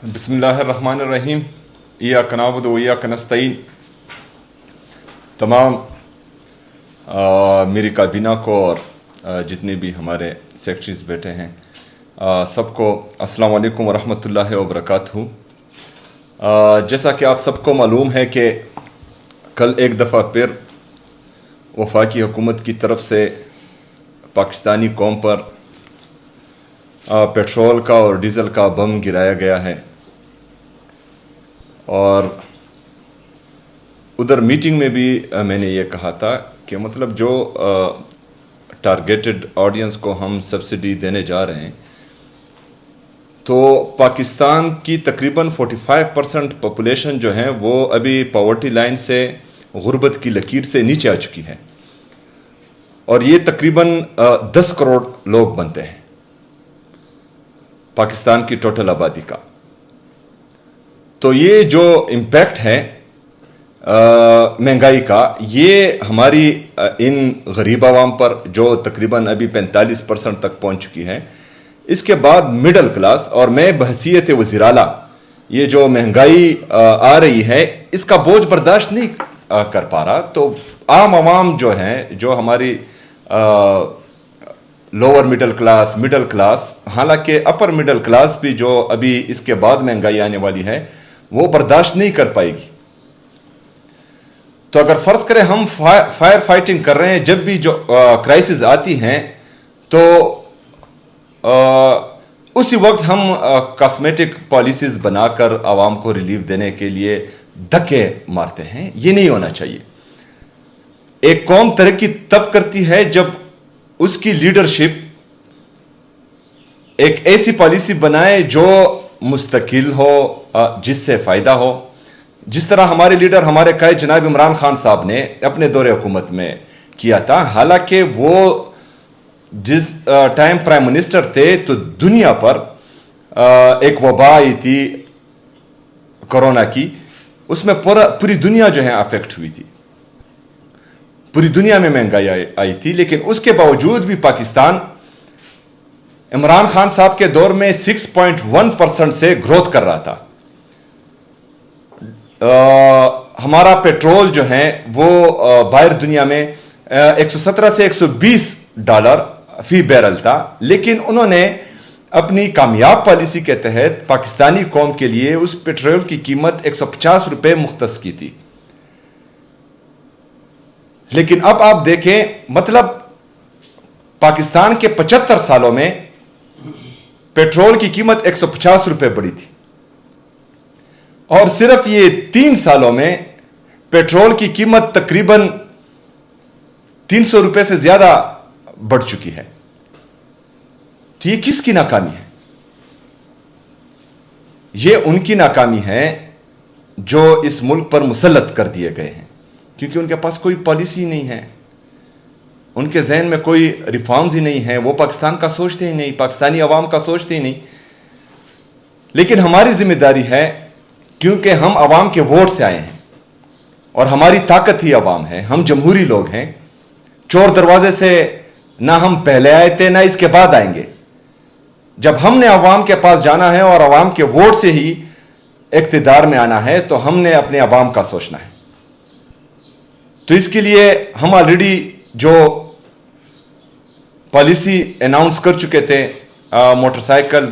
بسم اللہ الرحمن الرحیم ایاک نعبد و ایاک نستعین۔ تمام میری کابینہ کو اور جتنے بھی ہمارے سیکرٹریز بیٹھے ہیں سب کو السلام علیکم ورحمۃ اللہ وبرکاتہ۔ جیسا کہ آپ سب کو معلوم ہے کہ کل ایک دفعہ پھر وفاقی حکومت کی طرف سے پاکستانی قوم پر پیٹرول کا اور ڈیزل کا بم گرایا گیا ہے، اور ادھر میٹنگ میں بھی میں نے یہ کہا تھا کہ مطلب جو ٹارگیٹڈ آڈینس کو ہم سبسڈی دینے جا رہے ہیں تو پاکستان کی تقریباً 45% پاپولیشن جو ہے وہ ابھی پاورٹی لائن سے، غربت کی لکیر سے نیچے آ چکی ہے، اور یہ تقریباً 10 کروڑ لوگ بنتے ہیں پاکستان کی ٹوٹل آبادی کا۔ تو یہ جو امپیکٹ ہے مہنگائی کا، یہ ہماری ان غریب عوام پر جو تقریباً ابھی 45% تک پہنچ چکی ہے، اس کے بعد مڈل کلاس، اور میں بحیثیت وزیر اعلیٰ یہ جو مہنگائی آ رہی ہے اس کا بوجھ برداشت نہیں کر پا رہا، تو عام عوام جو ہیں، جو ہماری لوور مڈل کلاس، حالانکہ اپر مڈل کلاس بھی جو ابھی اس کے بعد مہنگائی آنے والی ہے وہ برداشت نہیں کر پائے گی۔ تو اگر فرض کریں ہم فائر فائٹنگ کر رہے ہیں، جب بھی جو کرائسس آتی ہیں تو اسی وقت ہم کاسمیٹک پالیسیز بنا کر عوام کو ریلیف دینے کے لیے دھکے مارتے ہیں، یہ نہیں ہونا چاہیے۔ ایک قوم ترقی تب کرتی ہے جب اس کی لیڈرشپ ایک ایسی پالیسی بنائے جو مستقل ہو، جس سے فائدہ ہو، جس طرح ہمارے لیڈر، ہمارے قائد جناب عمران خان صاحب نے اپنے دور حکومت میں کیا تھا۔ حالانکہ وہ جس ٹائم پرائم منسٹر تھے تو دنیا پر ایک وبا آئی تھی کورونا کی، اس میں پوری دنیا جو ہے افیکٹ ہوئی تھی، پوری دنیا میں مہنگائی آئی تھی، لیکن اس کے باوجود بھی پاکستان عمران خان صاحب کے دور میں 6.1% سے گروتھ کر رہا تھا۔ ہمارا پیٹرول جو ہے وہ باہر دنیا میں 117 سے $120 فی بیرل تھا، لیکن انہوں نے اپنی کامیاب پالیسی کے تحت پاکستانی قوم کے لیے اس پیٹرول کی قیمت $150 مختص کی تھی۔ لیکن اب آپ دیکھیں، مطلب پاکستان کے 75 سالوں میں پیٹرول کی قیمت $150 بڑھی تھی، اور صرف یہ 3 سالوں میں پیٹرول کی قیمت تقریباً $300 سے زیادہ بڑھ چکی ہے۔ تو یہ کس کی ناکامی ہے؟ یہ ان کی ناکامی ہے جو اس ملک پر مسلط کر دیے گئے ہیں، کیونکہ ان کے پاس کوئی پالیسی نہیں ہے، ان کے ذہن میں کوئی ریفارمز ہی نہیں ہے، وہ پاکستان کا سوچتے ہی نہیں، پاکستانی عوام کا سوچتے ہی نہیں۔ لیکن ہماری ذمہ داری ہے، کیونکہ ہم عوام کے ووٹ سے آئے ہیں اور ہماری طاقت ہی عوام ہے، ہم جمہوری لوگ ہیں، چور دروازے سے نہ ہم پہلے آئے تھے نہ اس کے بعد آئیں گے۔ جب ہم نے عوام کے پاس جانا ہے اور عوام کے ووٹ سے ہی اقتدار میں آنا ہے تو ہم نے اپنے عوام کا سوچنا ہے۔ تو اس کے لیے ہم آلریڈی جو پالیسی اناؤنس کر چکے تھے موٹر سائیکل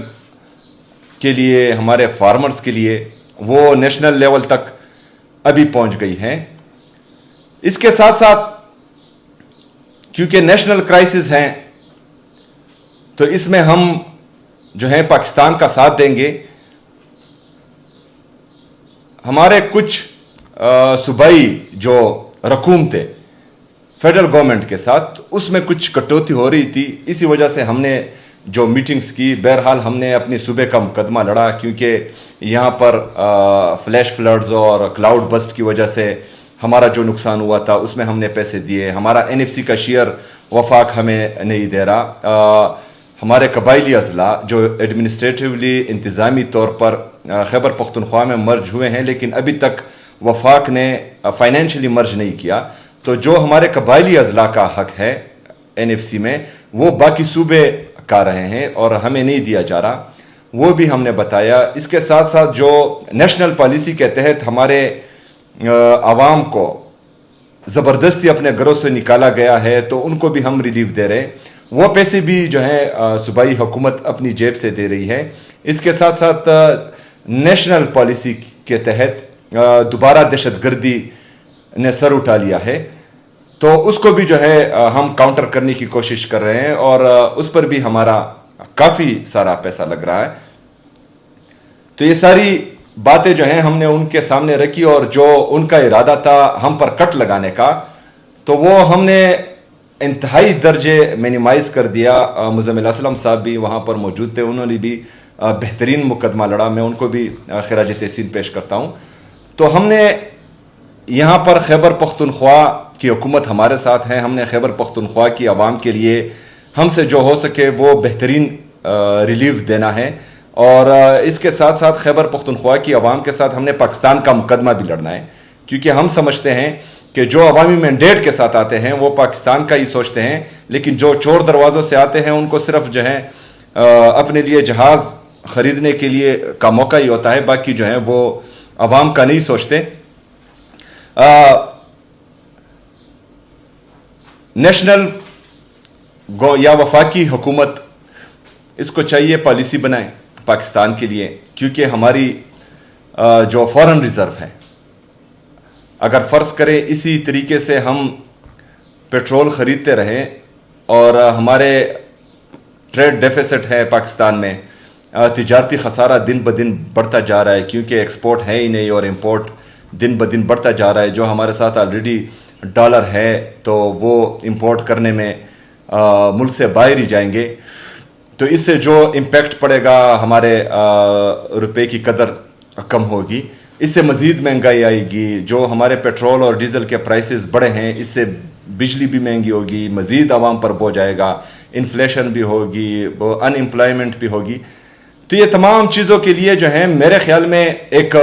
کے لیے، ہمارے فارمرز کے لیے، وہ نیشنل لیول تک ابھی پہنچ گئی ہیں۔ اس کے ساتھ ساتھ کیونکہ نیشنل کرائسس ہیں تو اس میں ہم جو ہے پاکستان کا ساتھ دیں گے۔ ہمارے کچھ صوبائی جو رقوم تھے فیڈرل گورنمنٹ کے ساتھ، اس میں کچھ کٹوتی ہو رہی تھی، اسی وجہ سے ہم نے جو میٹنگز کی، بہرحال ہم نے اپنی صوبے کا مقدمہ لڑا، کیونکہ یہاں پر فلیش فلڈز اور کلاؤڈ بسٹ کی وجہ سے ہمارا جو نقصان ہوا تھا اس میں ہم نے پیسے دیے۔ ہمارا NFC کا شیئر وفاق ہمیں نہیں دے رہا۔ ہمارے قبائلی اضلاع جو ایڈمنسٹریٹیولی انتظامی طور پر خیبر پختونخوا میں مرج ہوئے ہیں، لیکن ابھی تک وفاق نے فائنینشلی مرج نہیں کیا، تو جو ہمارے قبائلی اضلاع کا حق ہے NFC میں وہ باقی صوبے کا رہے ہیں اور ہمیں نہیں دیا جا رہا۔ وہ بھی ہم نے بتایا. اس کے ساتھ ساتھ جو نیشنل پالیسی کے تحت ہمارے عوام کو زبردستی اپنے گھروں سے نکالا گیا ہے تو ان کو بھی ہم ریلیف دے رہے ہیں. وہ پیسے بھی جو ہے صوبائی حکومت اپنی جیب سے دے رہی ہے. اس کے ساتھ ساتھ نیشنل پالیسی کے تحت دوبارہ دہشت گردی نے سر اٹھا لیا ہے تو اس کو بھی جو ہے ہم کاؤنٹر کرنے کی کوشش کر رہے ہیں اور اس پر بھی ہمارا کافی سارا پیسہ لگ رہا ہے. تو یہ ساری باتیں جو ہیں ہم نے ان کے سامنے رکھی اور جو ان کا ارادہ تھا ہم پر کٹ لگانے کا تو وہ ہم نے انتہائی درجے مینیمائز کر دیا. مزمل اسلم صاحب بھی وہاں پر موجود تھے, انہوں نے بھی بہترین مقدمہ لڑا, میں ان کو بھی خراج تحسین پیش کرتا ہوں. تو ہم نے یہاں پر خیبر پختونخوا کی حکومت ہمارے ساتھ ہے, ہم نے خیبر پختونخوا کی عوام کے لیے ہم سے جو ہو سکے وہ بہترین ریلیف دینا ہے اور اس کے ساتھ ساتھ خیبر پختونخوا کی عوام کے ساتھ ہم نے پاکستان کا مقدمہ بھی لڑنا ہے, کیونکہ ہم سمجھتے ہیں کہ جو عوامی مینڈیٹ کے ساتھ آتے ہیں وہ پاکستان کا ہی سوچتے ہیں, لیکن جو چور دروازوں سے آتے ہیں ان کو صرف جو ہے اپنے لیے جہاز خریدنے کے لیے کا موقع ہی ہوتا ہے, باقی جو ہے وہ عوام کا نہیں سوچتے. نیشنل یا وفاقی حکومت اس کو چاہیے پالیسی بنائے پاکستان کے لیے, کیونکہ ہماری جو فارن ریزرو ہے اگر فرض کرے اسی طریقے سے ہم پیٹرول خریدتے رہیں اور ہمارے ٹریڈ ڈیفیسٹ ہے پاکستان میں, تجارتی خسارہ دن بدن بڑھتا جا رہا ہے کیونکہ ایکسپورٹ ہے ہی نہیں اور امپورٹ دن بدن بڑھتا جا رہا ہے. جو ہمارے ساتھ آلریڈی ڈالر ہے تو وہ امپورٹ کرنے میں ملک سے باہر ہی جائیں گے, تو اس سے جو امپیکٹ پڑے گا ہمارے روپے کی قدر کم ہوگی, اس سے مزید مہنگائی آئے گی. جو ہمارے پیٹرول اور ڈیزل کے پرائسز بڑھے ہیں اس سے بجلی بھی مہنگی ہوگی, مزید عوام پر بوجھ آئے گا, انفلیشن بھی ہوگی, ان امپلائمنٹ بھی ہوگی. تو یہ تمام چیزوں کے لیے جو ہے میرے خیال میں ایک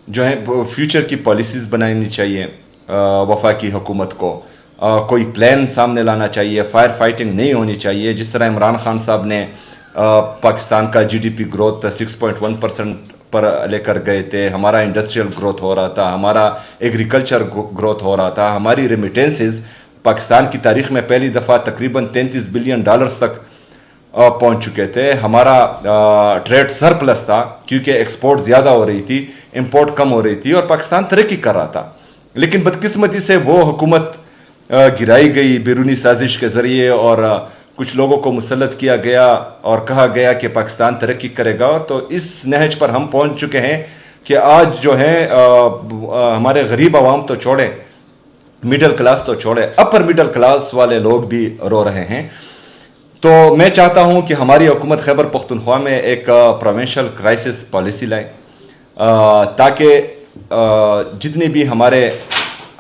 جو ہے فیوچر کی پالیسیز بنانی چاہیے وفاقی حکومت کو. کوئی پلان سامنے لانا چاہیے, فائر فائٹنگ نہیں ہونی چاہیے. جس طرح عمران خان صاحب نے پاکستان کا جی ڈی پی گروتھ 6.1% پر لے کر گئے تھے, ہمارا انڈسٹریل گروتھ ہو رہا تھا, ہمارا ایگریکلچر گروتھ ہو رہا تھا, ہماری ریمیٹنسز پاکستان کی تاریخ میں پہلی دفعہ تقریباً $33 بلین تک پہنچ چکے تھے, ہمارا ٹریڈ سرپلس تھا کیونکہ ایکسپورٹ زیادہ ہو رہی تھی, امپورٹ کم ہو رہی تھی اور پاکستان ترقی کر رہا تھا. لیکن بدقسمتی سے وہ حکومت گرائی گئی بیرونی سازش کے ذریعے اور کچھ لوگوں کو مسلط کیا گیا اور کہا گیا کہ پاکستان ترقی کرے گا. تو اس نہج پر ہم پہنچ چکے ہیں کہ آج جو ہے ہمارے غریب عوام تو چھوڑے, مڈل کلاس تو چھوڑے, اپر مڈل کلاس والے لوگ بھی رو رہے ہیں. تو میں چاہتا ہوں کہ ہماری حکومت خیبر پختونخوا میں ایک پروونشل کرائسس پالیسی لائے تاکہ جتنی بھی ہمارے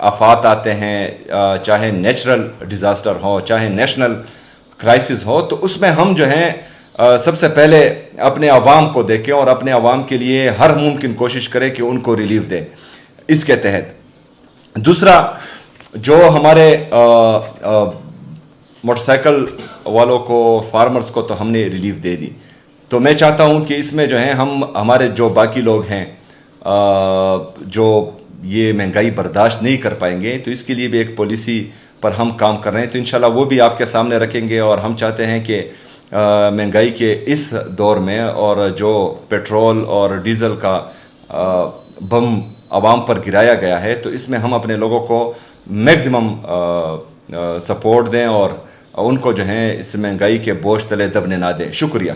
آفات آتے ہیں, چاہے نیچرل ڈیزاسٹر ہو چاہے نیشنل کرائسس ہو, تو اس میں ہم جو ہیں سب سے پہلے اپنے عوام کو دیکھیں اور اپنے عوام کے لیے ہر ممکن کوشش کریں کہ ان کو ریلیف دیں اس کے تحت. دوسرا, جو ہمارے موٹر سائیکل والوں کو, فارمرز کو تو ہم نے ریلیف دے دی, تو میں چاہتا ہوں کہ اس میں جو ہے ہم ہمارے جو باقی لوگ ہیں جو یہ مہنگائی برداشت نہیں کر پائیں گے, تو اس کے لیے بھی ایک پالیسی پر ہم کام کر رہے ہیں. تو انشاءاللہ وہ بھی آپ کے سامنے رکھیں گے اور ہم چاہتے ہیں کہ مہنگائی کے اس دور میں اور جو پیٹرول اور ڈیزل کا بم عوام پر گرایا گیا ہے تو اس میں ہم اپنے لوگوں کو میکسیمم سپورٹ دیں اور ان کو جو ہے اس مہنگائی کے بوجھ تلے دبنے نہ دیں. شکریہ.